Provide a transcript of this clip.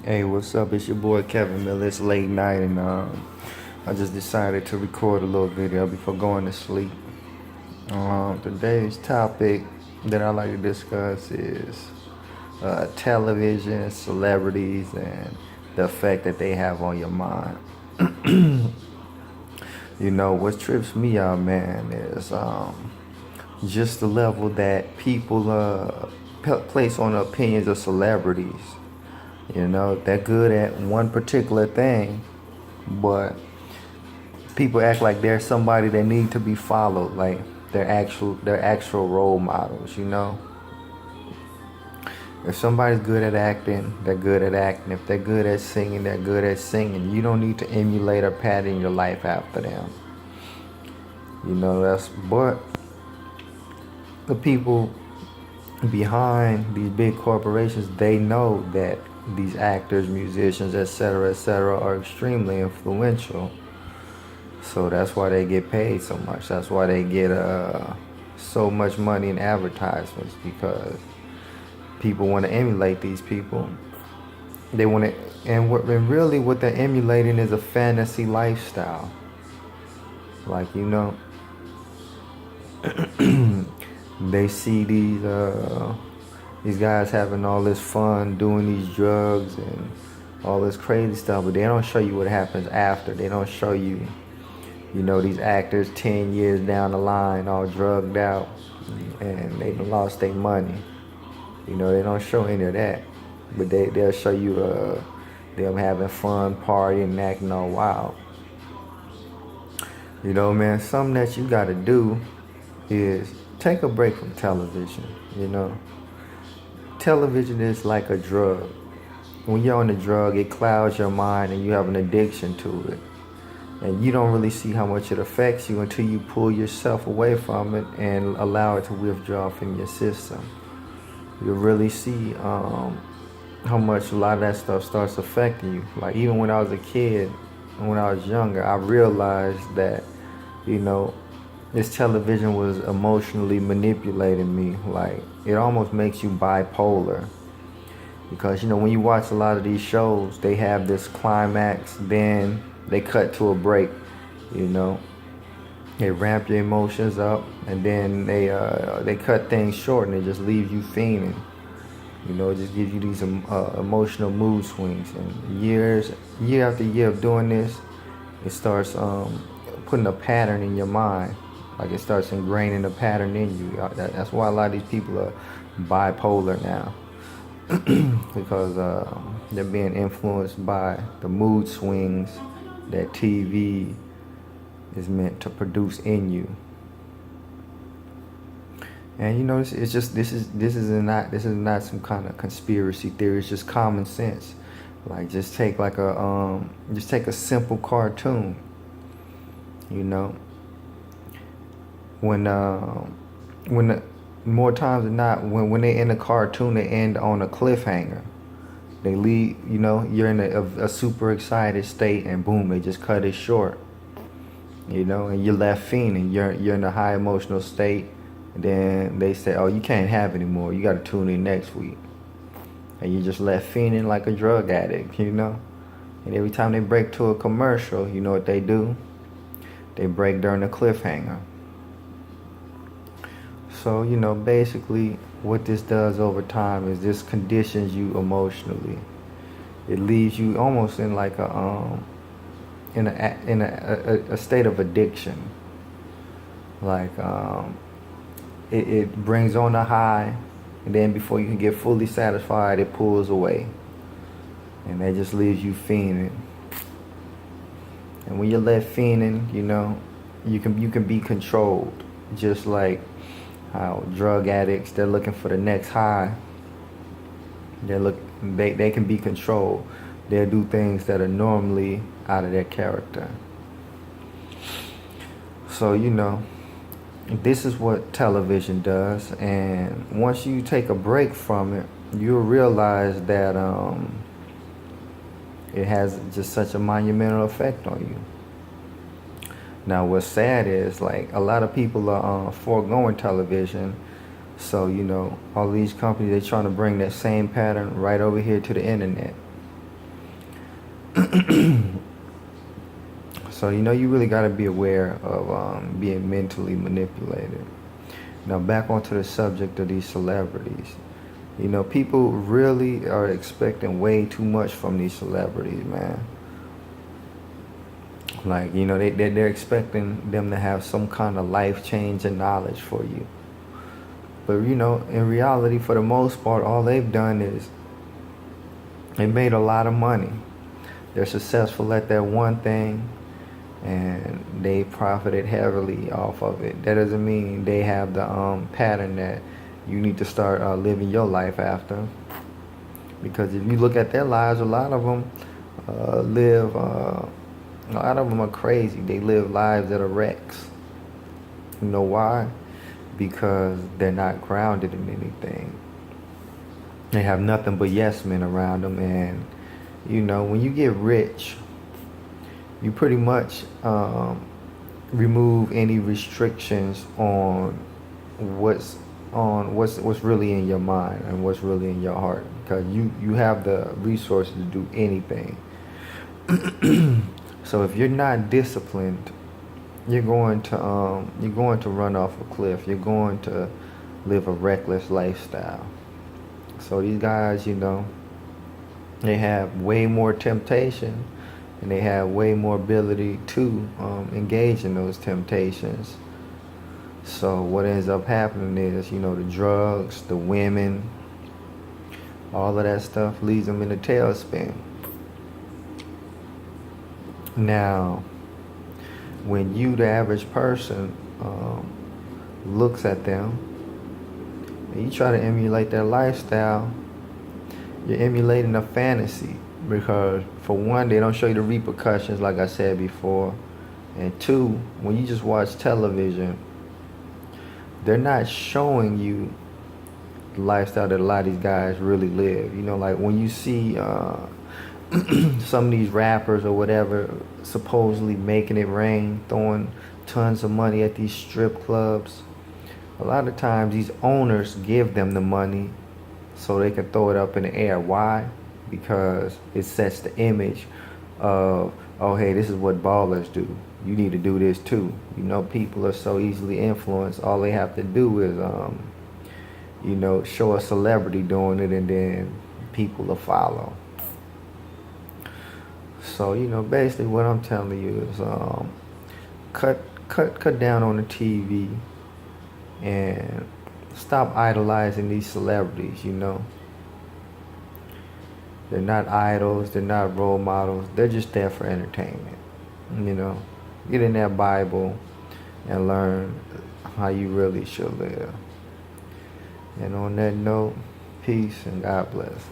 Hey, what's up? It's your boy Kevin Miller. It's late night, and I just decided to record a little video before going to sleep. Today's topic that I like to discuss is television, celebrities, and the effect that they have on your mind. What trips me out, man, is just the level that people place on the opinions of celebrities. They're good at one particular thing, but people act like they're somebody that need to be followed, like they're actual role models. If somebody's good at acting, they're good at acting. If they're good at singing, they're good at singing. You don't need to emulate or pattern your life after them. But the people behind these big corporations, they know that these actors, musicians, etc., are extremely influential. So that's why they get paid so much. That's why they get so much money in advertisements, because people want to emulate these people. They want to, and really what they're emulating is a fantasy lifestyle. Like, they see these guys having all this fun doing these drugs and all this crazy stuff, but they don't show you what happens after. They don't show you, these actors 10 years down the line all drugged out and they lost their money. They don't show any of that, but they'll show you them having fun, partying, and acting all wild. Man, something that you got to do is take a break from television. Television is like a drug. When you're on a drug, it clouds your mind and you have an addiction to it. And you don't really see how much it affects you until you pull yourself away from it and allow it to withdraw from your system. You'll really see how much a lot of that stuff starts affecting you. Like, even when I was a kid and when I was younger, I realized that, this television was emotionally manipulating me. Like, it almost makes you bipolar. Because, when you watch a lot of these shows, they have this climax, then they cut to a break. They ramp your emotions up, and then they cut things short, and it just leaves you fiending. It just gives you these emotional mood swings. And year after year of doing this, it starts putting a pattern in your mind. Like, it starts ingraining a pattern in you. That's why a lot of these people are bipolar now. Because they're being influenced by the mood swings that TV is meant to produce in you. And this is not some kind of conspiracy theory. It's just common sense. Like, just take a simple cartoon. When more times than not, when they end a cartoon, they end on a cliffhanger. They leave, you're in a super excited state, and boom, they just cut it short. And you're left fiending. You're in a high emotional state, and then they say, oh, you can't have it anymore. You got to tune in next week. And you just left fiending like a drug addict, And every time they break to a commercial, you know what they do? They break during a cliffhanger. So, basically what this does over time is this conditions you emotionally. It leaves you almost in like a state of addiction. Like, it brings on a high, and then before you can get fully satisfied, it pulls away. And that just leaves you fiending. And when you're left fiending, you can be controlled. Just like how drug addicts, they're looking for the next high. They can be controlled. They'll do things that are normally out of their character. So, this is what television does. And once you take a break from it, you'll realize that it has just such a monumental effect on you. Now, what's sad is, like, a lot of people are foregoing television. So, all these companies, they're trying to bring that same pattern right over here to the internet. So, you really got to be aware of being mentally manipulated. Now, back onto the subject of these celebrities. People really are expecting way too much from these celebrities, man. Like, they're expecting them to have some kind of life-changing knowledge for you. But, in reality, for the most part, all they've done is they made a lot of money. They're successful at that one thing, and they profited heavily off of it. That doesn't mean they have the pattern that you need to start living your life after. Because if you look at their lives, a lot of them live, a lot of them are crazy. They live lives that are wrecks. You know why? Because they're not grounded in anything. They have nothing but yes men around them, and when you get rich, you pretty much remove any restrictions on what's really in your mind and what's really in your heart, because you have the resources to do anything. So if you're not disciplined, you're going to run off a cliff. You're going to live a reckless lifestyle. So these guys, they have way more temptation, and they have way more ability to engage in those temptations. So what ends up happening is, the drugs, the women, all of that stuff leaves them in a tailspin. Now, when you, the average person, looks at them and you try to emulate their lifestyle, you're emulating a fantasy. Because for one, they don't show you the repercussions, like I said before. And two, when you just watch television, they're not showing you the lifestyle that a lot of these guys really live. Like when you see some of these rappers or whatever supposedly making it rain, throwing tons of money at these strip clubs, a lot of times these owners give them the money so they can throw it up in the air. Why? Because it sets the image of, oh, hey, this is what ballers do. You need to do this too. People are so easily influenced. All they have to do is, show a celebrity doing it, and then people will follow. So, basically what I'm telling you is cut down on the TV and stop idolizing these celebrities, They're not idols, they're not role models, they're just there for entertainment, Get in that Bible and learn how you really should live. And on that note, peace and God bless.